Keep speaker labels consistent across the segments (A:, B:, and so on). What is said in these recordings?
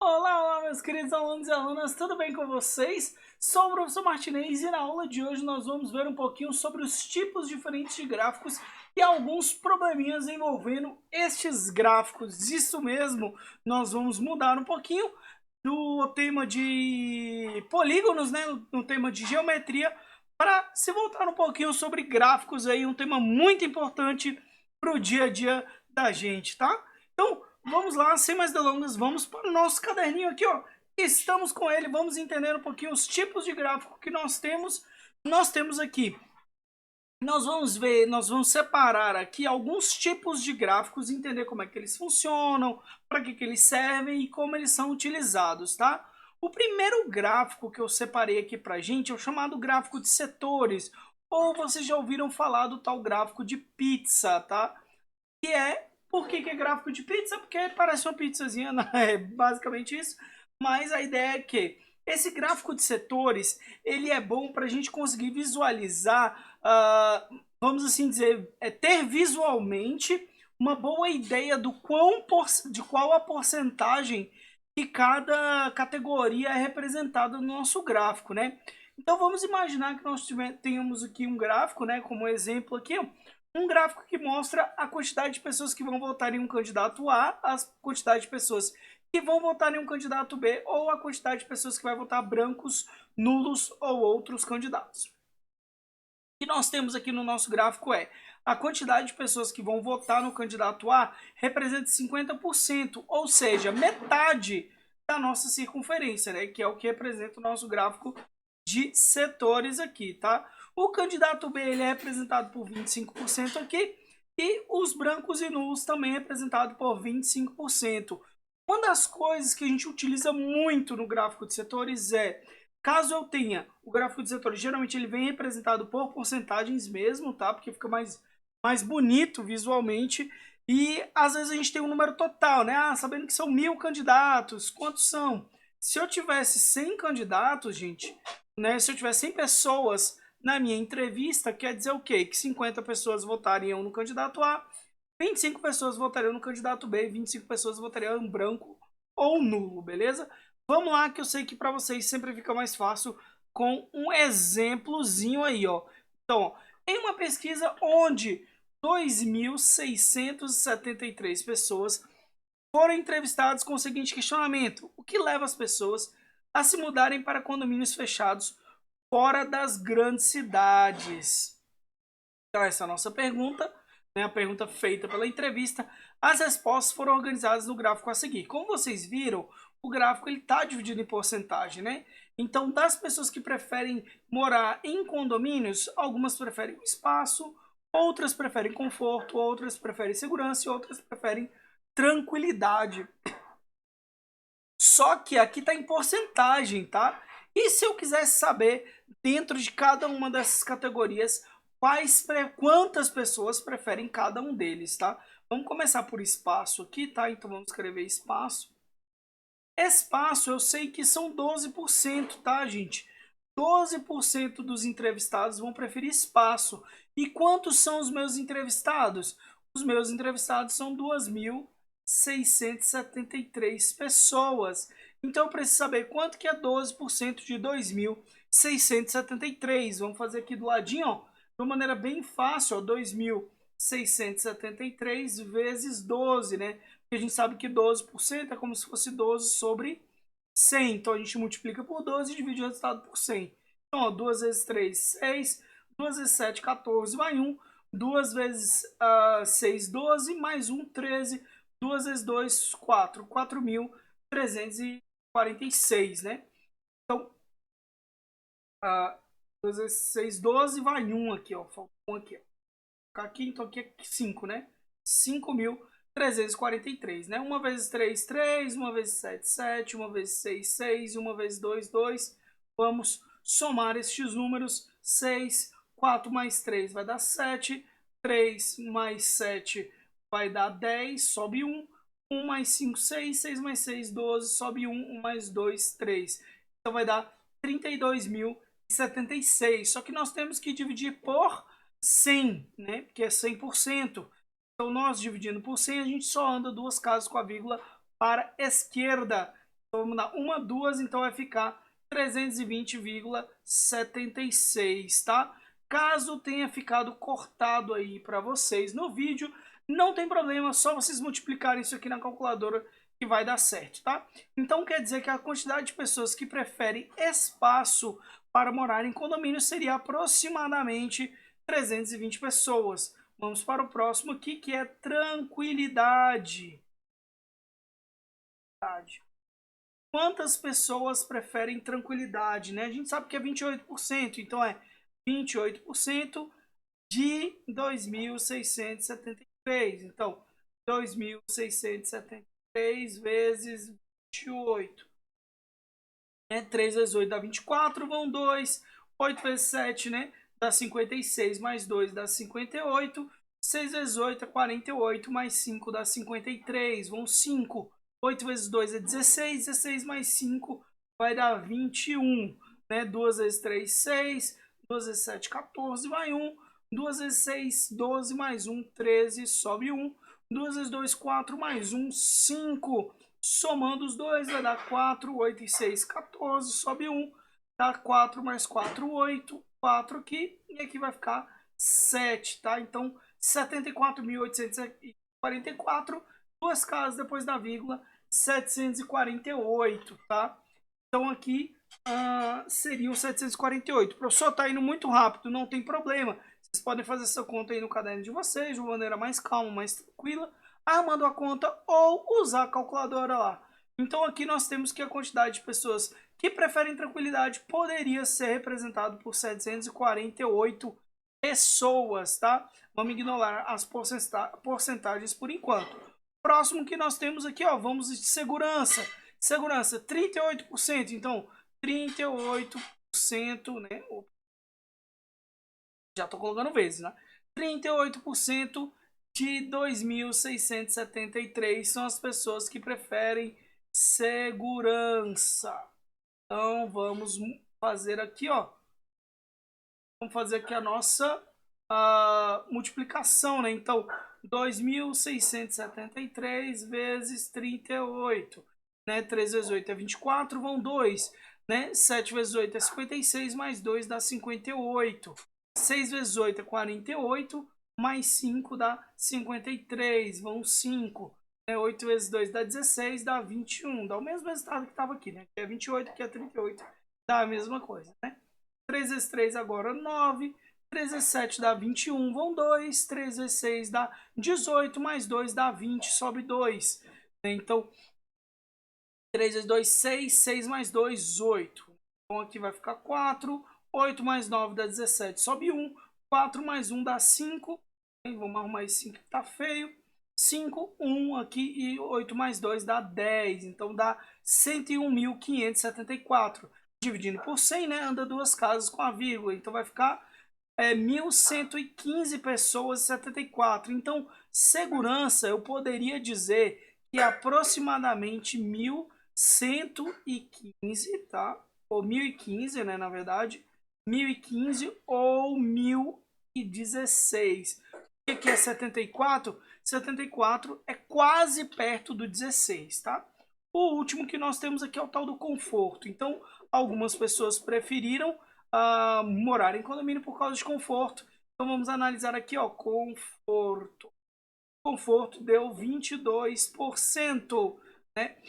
A: Olá, olá, meus queridos alunos e alunas, tudo bem com vocês? Sou o professor Martinez e na aula de hoje nós vamos ver um pouquinho sobre os tipos diferentes de gráficos e alguns probleminhas envolvendo estes gráficos. Isso mesmo, nós vamos mudar um pouquinho do tema de polígonos, né, no tema de geometria, para se voltar um pouquinho sobre gráficos aí, um tema muito importante para o dia a dia da gente, tá? Então, vamos lá, sem mais delongas, vamos para o nosso caderninho aqui, ó. Estamos com ele, vamos entender um pouquinho os tipos de gráfico que nós temos. Nós temos aqui, nós vamos separar aqui alguns tipos de gráficos, entender como é que eles funcionam, para que eles servem e como eles são utilizados, tá? O primeiro gráfico que eu separei aqui pra gente é o chamado gráfico de setores, ou vocês já ouviram falar do tal gráfico de pizza, tá? Que é, por que é gráfico de pizza? Porque parece uma pizzazinha, né? É basicamente isso. Mas a ideia é que esse gráfico de setores, ele é bom para a gente conseguir visualizar, vamos assim dizer, ter visualmente uma boa ideia de qual a porcentagem que cada categoria é representada no nosso gráfico, né? Então vamos imaginar que nós tenhamos aqui um gráfico, né, como exemplo aqui, um gráfico que mostra a quantidade de pessoas que vão votar em um candidato A, a quantidade de pessoas que vão votar em um candidato B, ou a quantidade de pessoas que vai votar brancos, nulos ou outros candidatos. O que nós temos aqui no nosso gráfico é a quantidade de pessoas que vão votar no candidato A representa 50%, ou seja, metade da nossa circunferência, né, que é o que representa o nosso gráfico de setores aqui, tá? O candidato B ele é representado por 25% aqui e os brancos e nulos também é representado por 25%. Uma das coisas que a gente utiliza muito no gráfico de setores é, caso eu tenha o gráfico de setores, geralmente ele vem representado por porcentagens mesmo, tá? Porque fica mais bonito visualmente. E às vezes a gente tem um número total, né? Ah, sabendo que são 1000 candidatos, quantos são? Se eu tivesse 100 candidatos, gente, né? Se eu tivesse 100 pessoas na minha entrevista, quer dizer o quê? Que 50 pessoas votariam no candidato A, 25 pessoas votariam no candidato B, 25 pessoas votariam em branco ou nulo, beleza? Vamos lá, que eu sei que para vocês sempre fica mais fácil com um exemplozinho aí, ó. Então, ó, em uma pesquisa onde 2.673 pessoas foram entrevistadas com o seguinte questionamento: o que leva as pessoas a se mudarem para condomínios fechados fora das grandes cidades? Então, essa é a nossa pergunta, né, a pergunta feita pela entrevista. As respostas foram organizadas no gráfico a seguir. Como vocês viram, o gráfico está dividido em porcentagem, né? Então, das pessoas que preferem morar em condomínios, algumas preferem espaço, outras preferem conforto, outras preferem segurança e outras preferem tranquilidade. Só que aqui está em porcentagem, tá? E se eu quisesse saber, dentro de cada uma dessas categorias, quantas pessoas preferem cada um deles, tá? Vamos começar por espaço aqui, tá? Então vamos escrever espaço. Espaço eu sei que são 12%, tá, gente? 12% dos entrevistados vão preferir espaço. E quantos são os meus entrevistados? Os meus entrevistados são 2.673 pessoas. Então eu preciso saber quanto que é 12% de 2.673. Vamos fazer aqui do ladinho, ó, de uma maneira bem fácil, ó, 2.673 vezes 12, né? Porque a gente sabe que 12% é como se fosse 12 sobre 100. Então a gente multiplica por 12 e divide o resultado por 100. Então, ó, 2 vezes 3, 6. 2 vezes 7, 14. Mais 1. 2 vezes 6, 12. Mais 1, 13. 2 vezes 2, 4. 4.346, né? Então, 2 vezes 6, 12. Vai 1 aqui, ó. Falta 1 aqui, ó. Aqui, então aqui é 5, né? 5.343, né? 1 vezes 3, 3. 1 vezes 7, 7. 1 vezes 6, 6. 1 vezes 2, 2. Vamos somar estes números. 6, 4 mais 3 vai dar 7. 3 mais 7 vai dar 10. Sobe 1. 1 mais 5, 6. 6 mais 6, 12. Sobe 1. 1 mais 2, 3. Então vai dar 32.076. Só que nós temos que dividir por 100, né? Que é 100%. Então, nós dividindo por 100, a gente só anda duas casas com a vírgula para a esquerda. vamos dar uma, duas, então vai ficar 320,76, tá? Caso tenha ficado cortado aí para vocês no vídeo, não tem problema, só vocês multiplicarem isso aqui na calculadora que vai dar certo, tá? Então quer dizer que a quantidade de pessoas que preferem espaço para morar em condomínio seria aproximadamente 320 pessoas. Vamos para o próximo aqui, que é tranquilidade. Quantas pessoas preferem tranquilidade, né? A gente sabe que é 28%, então é 28% de 2.673. Então, 2.673 vezes 28. 3 vezes 8 dá 24, vão 2. 8 vezes 7, né? Dá 56, mais 2 dá 58. 6 vezes 8 é 48, mais 5 dá 53, vão 5. 8 vezes 2 é 16, 16 mais 5 vai dar 21. Né? 2 vezes 3, 6. 2 vezes 7, 14, vai 1. 2 vezes 6, 12, mais 1, 13, sobe 1. 2 vezes 2, 4, mais 1, 5. Somando os dois vai dar 4, 8 e 6, 14, sobe 1. Dá 4 mais 4, 8. 4 aqui, e aqui vai ficar 7, tá? Então, 74.844, duas casas depois da vírgula, 748, tá? Então aqui seriam 748. O professor tá indo muito rápido, não tem problema. Vocês podem fazer essa conta aí no caderno de vocês, de uma maneira mais calma, mais tranquila, armando a conta ou usar a calculadora lá. Então aqui nós temos que a quantidade de pessoas que preferem tranquilidade poderia ser representado por 748 pessoas, tá? Vamos ignorar as porcentagens por enquanto. Próximo que nós temos aqui, ó, vamos de segurança. Segurança, 38%. Então, 38%, né? Já estou colocando vezes, né? 38% de 2.673 são as pessoas que preferem segurança. Então, vamos fazer aqui, ó. Vamos fazer aqui a nossa multiplicação, né? Então, 2.673 vezes 38, né? 3 vezes 8 é 24, vão 2, né? 7 vezes 8 é 56, mais 2 dá 58. 6 vezes 8 é 48, mais 5 dá 53, vão 5. 8 vezes 2 dá 16, dá 21. Dá o mesmo resultado que estava aqui, né? Aqui é 28, aqui é 38, dá a mesma coisa, né? 3 vezes 3 agora 9. 3 vezes 7 dá 21, vão 2. 3 vezes 6 dá 18, mais 2 dá 20, sobe 2. Então, 3 vezes 2, 6. 6 mais 2, 8. Então, aqui vai ficar 4. 8 mais 9 dá 17, sobe 1. 4 mais 1 dá 5. Vamos arrumar esse 5 que tá feio. 5, 1 aqui e 8 mais 2 dá 10. Então, dá 101.574. Dividindo por 100, né? Anda duas casas com a vírgula. Então, vai ficar 1.115 pessoas e 74. Então, segurança, eu poderia dizer que é aproximadamente 1.115, tá? Ou 1.015, né, na verdade. 1.015 ou 1.016. O que é 74? 74 é quase perto do 16, tá? O último que nós temos aqui é o tal do conforto. Então, algumas pessoas preferiram morar em condomínio por causa de conforto. Então vamos analisar aqui, ó, conforto. Conforto deu 22%, né?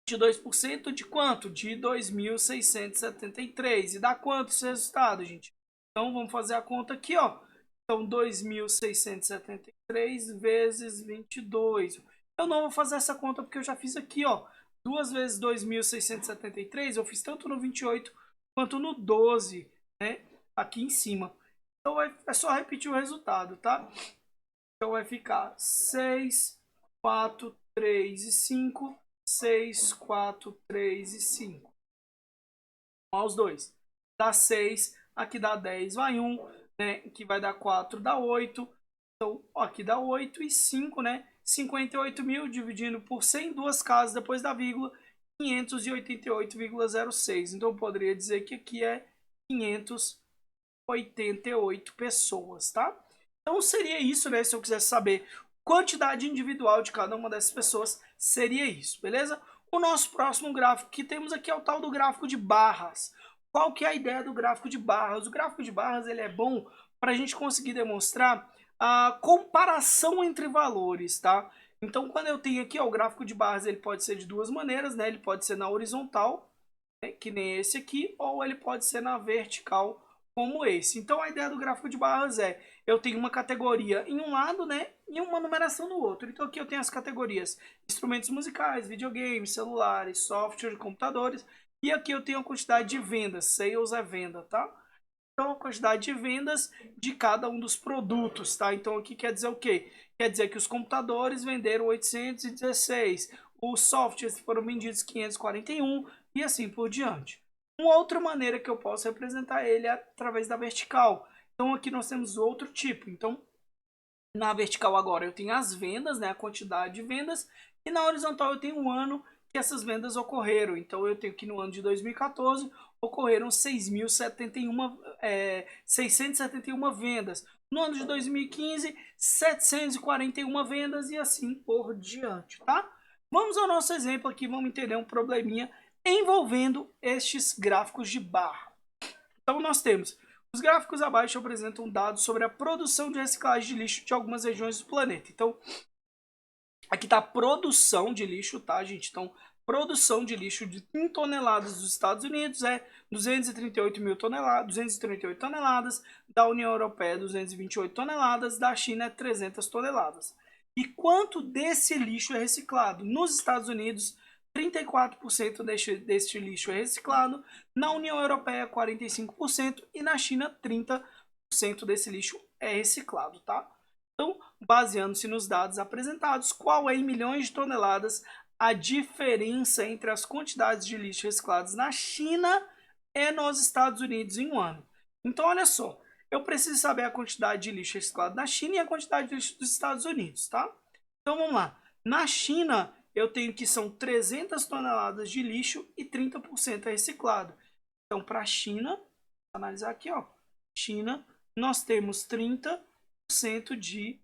A: 22% de quanto? De 2.673. E dá quanto esse resultado, gente? Então vamos fazer a conta aqui, ó. Então 2.673 vezes 22. Eu não vou fazer essa conta porque eu já fiz aqui, ó. 2 vezes 2.673, eu fiz tanto no 28 quanto no 12, né? Aqui em cima. Então é só repetir o resultado, tá? Então vai ficar 6, 4, 3 e 5. 6, 4, 3 e 5. Vamos aos dois. Dá 6, aqui dá 10, vai 1, né? Aqui vai dar 4, dá 8. Então, ó, aqui dá 8 e 5, né? 58.000 dividindo por 100, duas casas depois da vírgula, 588,06. Então, eu poderia dizer que aqui é 588 pessoas, tá? Então, seria isso, né? Se eu quisesse saber quantidade individual de cada uma dessas pessoas, seria isso, beleza? O nosso próximo gráfico que temos aqui é o tal do gráfico de barras. Qual que é a ideia do gráfico de barras? O gráfico de barras ele é bom para a gente conseguir demonstrar a comparação entre valores, tá? Então, quando eu tenho aqui ó, o gráfico de barras, ele pode ser de duas maneiras, né? Ele pode ser na horizontal, né? Que nem esse aqui, ou ele pode ser na vertical, como esse. Então, a ideia do gráfico de barras é, eu tenho uma categoria em um lado, né? E uma numeração no outro. Então, aqui eu tenho as categorias instrumentos musicais, videogames, celulares, software, computadores. E aqui eu tenho a quantidade de vendas, sales é venda, tá? Então, a quantidade de vendas de cada um dos produtos, tá? Então, aqui quer dizer o quê? Quer dizer que os computadores venderam 816, os softwares foram vendidos 541 e assim por diante. Uma outra maneira que eu posso representar ele é através da vertical. Então, aqui nós temos outro tipo. Então, na vertical agora eu tenho as vendas, né, a quantidade de vendas, e na horizontal eu tenho o ano que essas vendas ocorreram. Então, eu tenho que no ano de 2014 ocorreram 671 vendas. No ano de 2015, 741 vendas e assim por diante, tá? Vamos ao nosso exemplo aqui, vamos entender um probleminha envolvendo estes gráficos de barra. Então nós temos, os gráficos abaixo apresentam dados sobre a produção de reciclagem de lixo de algumas regiões do planeta. Então, aqui está a produção de lixo, tá, gente? Então, produção de lixo em toneladas dos Estados Unidos é 238 mil toneladas, 238 toneladas, da União Europeia 228 toneladas, da China 300 toneladas. E quanto desse lixo é reciclado? Nos Estados Unidos, 34% deste lixo é reciclado, na União Europeia 45% e na China 30% desse lixo é reciclado, tá? Então, baseando-se nos dados apresentados, qual é em milhões de toneladas a diferença entre as quantidades de lixo reciclados na China e nos Estados Unidos em um ano? Então, olha só, eu preciso saber a quantidade de lixo reciclado na China e a quantidade de lixo dos Estados Unidos, tá? Então, vamos lá. Na China, eu tenho que são 300 toneladas de lixo e 30% é reciclado. Então, para a China, vou analisar aqui, ó, China, nós temos 30% de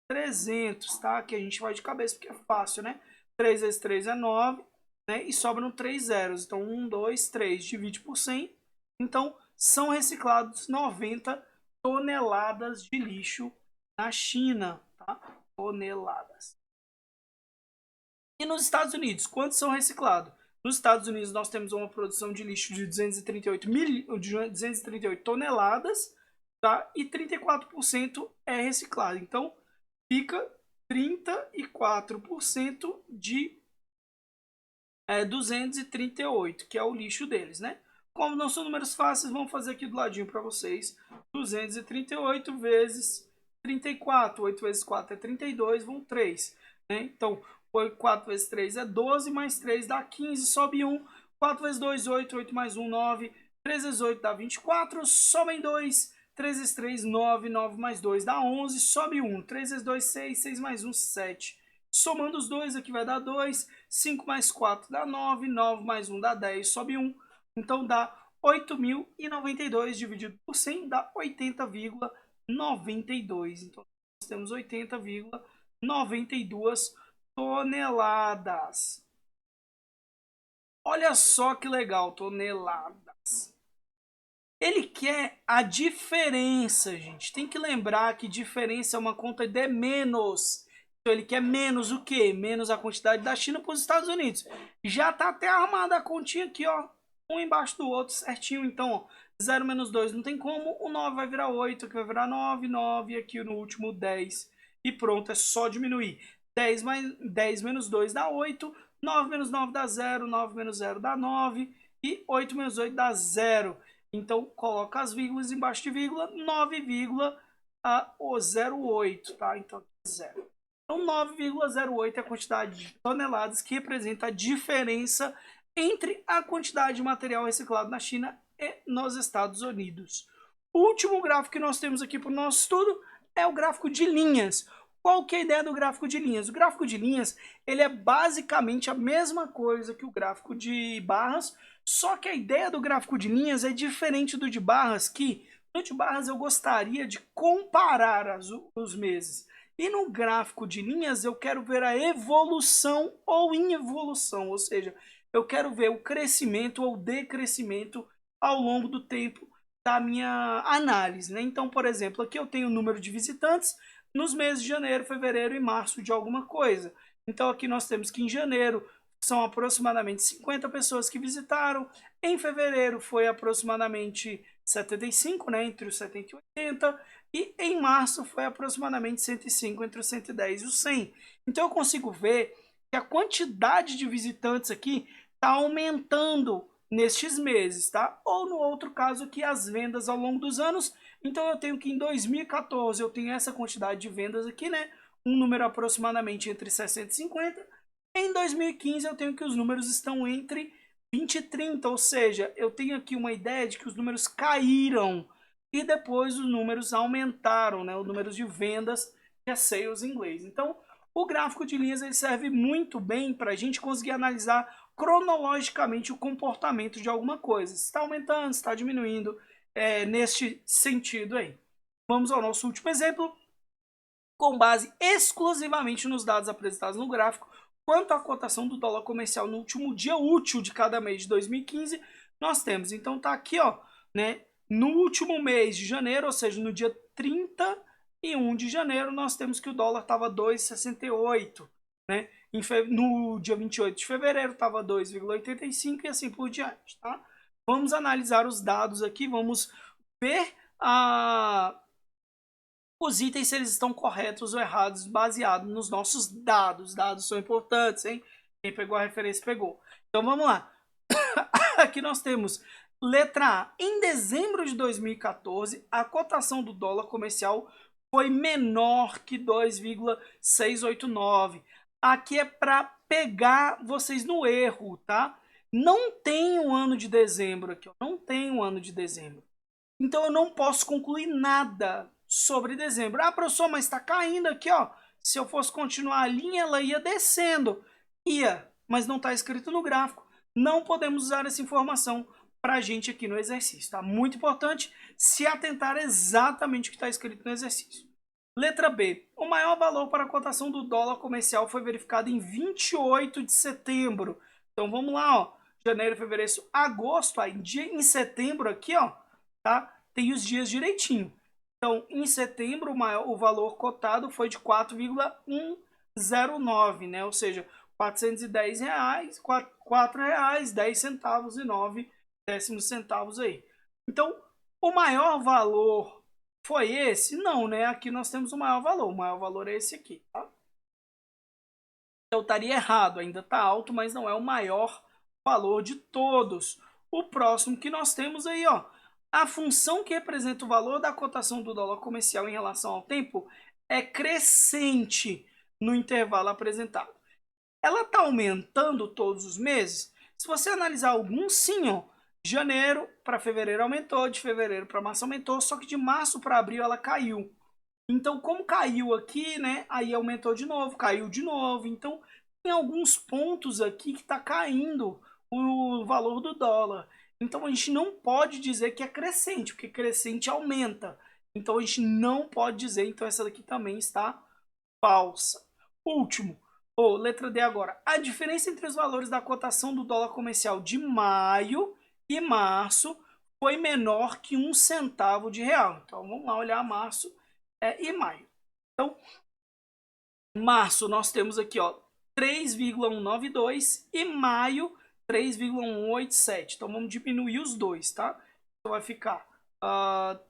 A: 300, tá? Que a gente vai de cabeça porque é fácil, né? 3 vezes 3 é 9, né? E sobram 3 zeros. Então, 1, 2, 3, divide por 100. Então, são reciclados 90 toneladas de lixo na China, tá? Toneladas. E nos Estados Unidos, quantos são reciclados? Nos Estados Unidos, nós temos uma produção de lixo de 238 toneladas, tá? E 34% é reciclado. Então, fica 34% de 238, que é o lixo deles, né? Como não são números fáceis, vamos fazer aqui do ladinho para vocês. 238 vezes 34. 8 vezes 4 é 32, vão 3. Né? Então, 4 vezes 3 é 12, mais 3 dá 15, sobe 1. 4 vezes 2, 8. 8 mais 1, 9. 3 vezes 8 dá 24, sobem 2. 3 vezes 3, 9. 9 mais 2 dá 11, sobe 1. 3 vezes 2, 6. 6 mais 1, 7. Somando os dois, aqui vai dar 2. 5 mais 4 dá 9. 9 mais 1 dá 10, sobe 1. Então dá 8.092 dividido por 100 dá 80,92. Então nós temos 80,92 toneladas. Olha só que legal, toneladas. Ele quer a diferença, gente. Tem que lembrar que diferença é uma conta de menos. Então ele quer menos o quê? Menos a quantidade da China para os Estados Unidos. Já tá até armada a continha aqui, ó. Um embaixo do outro, certinho. Então, ó, 0 menos 2 não tem como. O 9 vai virar 8, aqui vai virar 9, 9. E aqui no último 10. E pronto, é só diminuir. 10 menos 2 dá 8. 9 menos 9 dá 0. 9 menos 0 dá 9. E 8 menos 8 dá 0. Então, coloca as vírgulas embaixo de vírgula. 9,08, tá? Então, aqui é 0. Então, 9,08 é a quantidade de toneladas que representa a diferença entre a quantidade de material reciclado na China e nos Estados Unidos. O último gráfico que nós temos aqui para o nosso estudo é o gráfico de linhas. Qual que é a ideia do gráfico de linhas? O gráfico de linhas ele é basicamente a mesma coisa que o gráfico de barras, só que a ideia do gráfico de linhas é diferente do de barras, que no de barras eu gostaria de comparar os meses. E no gráfico de linhas eu quero ver a evolução ou involução, ou seja, eu quero ver o crescimento ou decrescimento ao longo do tempo da minha análise, né? Então, por exemplo, aqui eu tenho o número de visitantes nos meses de janeiro, fevereiro e março de alguma coisa. Então aqui nós temos que em janeiro são aproximadamente 50 pessoas que visitaram, em fevereiro foi aproximadamente 75, né, entre os 70 e 80, e em março foi aproximadamente 105, entre os 110 e os 100. Então eu consigo ver que a quantidade de visitantes aqui está aumentando nestes meses, tá? Ou no outro caso aqui as vendas ao longo dos anos. Então eu tenho que em 2014 eu tenho essa quantidade de vendas aqui, né? Um número aproximadamente entre 60 e 50. Em 2015 eu tenho que os números estão entre 20 e 30, ou seja, eu tenho aqui uma ideia de que os números caíram e depois os números aumentaram, né? Os números de vendas, que é sales em inglês. Então, o gráfico de linhas ele serve muito bem para a gente conseguir analisar cronologicamente o comportamento de alguma coisa. Se está aumentando, se está diminuindo, neste sentido aí. Vamos ao nosso último exemplo. Com base exclusivamente nos dados apresentados no gráfico, quanto à cotação do dólar comercial no último dia útil de cada mês de 2015, nós temos. Então tá aqui, ó, né? No último mês de janeiro, ou seja, no dia 31 de janeiro, nós temos que o dólar estava 2,68, né? No dia 28 de fevereiro estava 2,85 e assim por diante, tá? Vamos analisar os dados aqui, vamos ver os itens se eles estão corretos ou errados, baseado nos nossos dados. Dados são importantes, hein? Quem pegou a referência pegou. Então vamos lá. Aqui nós temos letra A. Em dezembro de 2014, a cotação do dólar comercial foi menor que 2,689. Aqui é para pegar vocês no erro, tá? Não tem o ano de dezembro aqui, ó. Não tem o ano de dezembro. Então eu não posso concluir nada sobre dezembro. Ah, professor, mas está caindo aqui, ó. Se eu fosse continuar a linha, ela ia descendo. Ia, mas não está escrito no gráfico. Não podemos usar essa informação para a gente aqui no exercício, tá? Muito importante se atentar exatamente o que está escrito no exercício. Letra B. O maior valor para a cotação do dólar comercial foi verificado em 28 de setembro. Então vamos lá, ó. Janeiro, fevereiro, agosto, aí em setembro aqui, ó, tá? Tem os dias direitinho. Então, em setembro, o valor cotado foi de 4,109, né? Ou seja, R$ 410, R$ 4,10 e 9 décimos centavos aí. Então, o maior valor foi esse? Não, né? Aqui nós temos o maior valor. O maior valor é esse aqui, tá? Então, estaria errado. Ainda está alto, mas não é o maior valor de todos. O próximo que nós temos aí, ó. A função que representa o valor da cotação do dólar comercial em relação ao tempo é crescente no intervalo apresentado. Ela está aumentando todos os meses? Se você analisar alguns, sim, ó. Janeiro para fevereiro aumentou, de fevereiro para março aumentou, só que de março para abril ela caiu. Então, como caiu aqui, né? Aí aumentou de novo, caiu de novo. Então, tem alguns pontos aqui que está caindo o valor do dólar. Então, a gente não pode dizer que é crescente, porque crescente aumenta. Então, a gente não pode dizer. Então, essa daqui também está falsa. Último, letra D agora. A diferença entre os valores da cotação do dólar comercial de maio e março foi menor que 1 centavo de real. Então, vamos lá olhar março e maio. Então, março nós temos aqui, ó, 3,192 e maio 3,187. Então vamos diminuir os dois, tá? Então vai ficar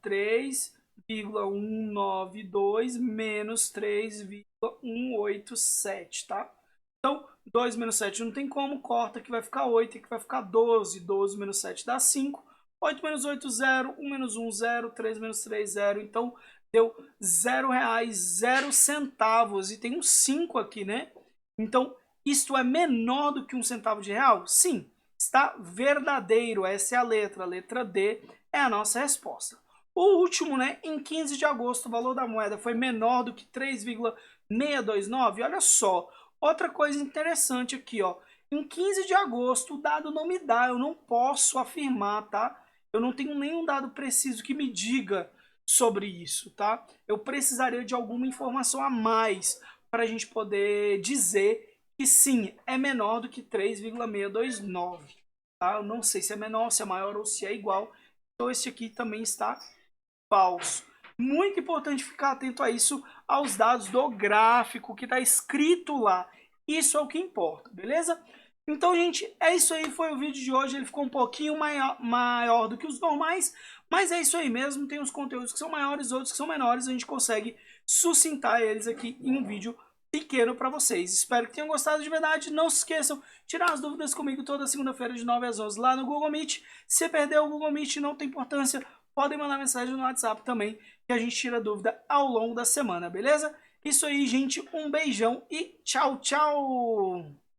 A: 3,192 menos 3,187, tá? Então 2 menos 7 não tem como, corta que vai ficar 8, aqui vai ficar 12. 12 menos 7 dá 5. 8 menos 8, 0. 1 menos 1, 0. 3 menos 3, 0. Então deu R$0, 0 centavos. E tem um 5 aqui, né? Então, isto é menor do que 1 centavo de real? Sim, está verdadeiro. Essa é a letra D é a nossa resposta. O último, né? Em 15 de agosto, o valor da moeda foi menor do que 3,629. Olha só, outra coisa interessante aqui, ó. Em 15 de agosto, o dado não me dá, eu não posso afirmar, tá? Eu não tenho nenhum dado preciso que me diga sobre isso, tá? Eu precisaria de alguma informação a mais para a gente poder dizer que sim, é menor do que 3,629, tá? Eu não sei se é menor, se é maior ou se é igual. Então esse aqui também está falso. Muito importante ficar atento a isso, aos dados do gráfico que está escrito lá. Isso é o que importa, beleza? Então, gente, é isso aí, foi o vídeo de hoje. Ele ficou um pouquinho maior do que os normais, mas é isso aí mesmo. Tem os conteúdos que são maiores, outros que são menores. A gente consegue sucintar eles aqui em um vídeo pequeno para vocês. Espero que tenham gostado de verdade. Não se esqueçam de tirar as dúvidas comigo toda segunda-feira de 9 às 11 lá no Google Meet. Se perdeu o Google Meet, não tem importância, podem mandar mensagem no WhatsApp também, que a gente tira dúvida ao longo da semana, beleza? Isso aí, gente. Um beijão e tchau, tchau!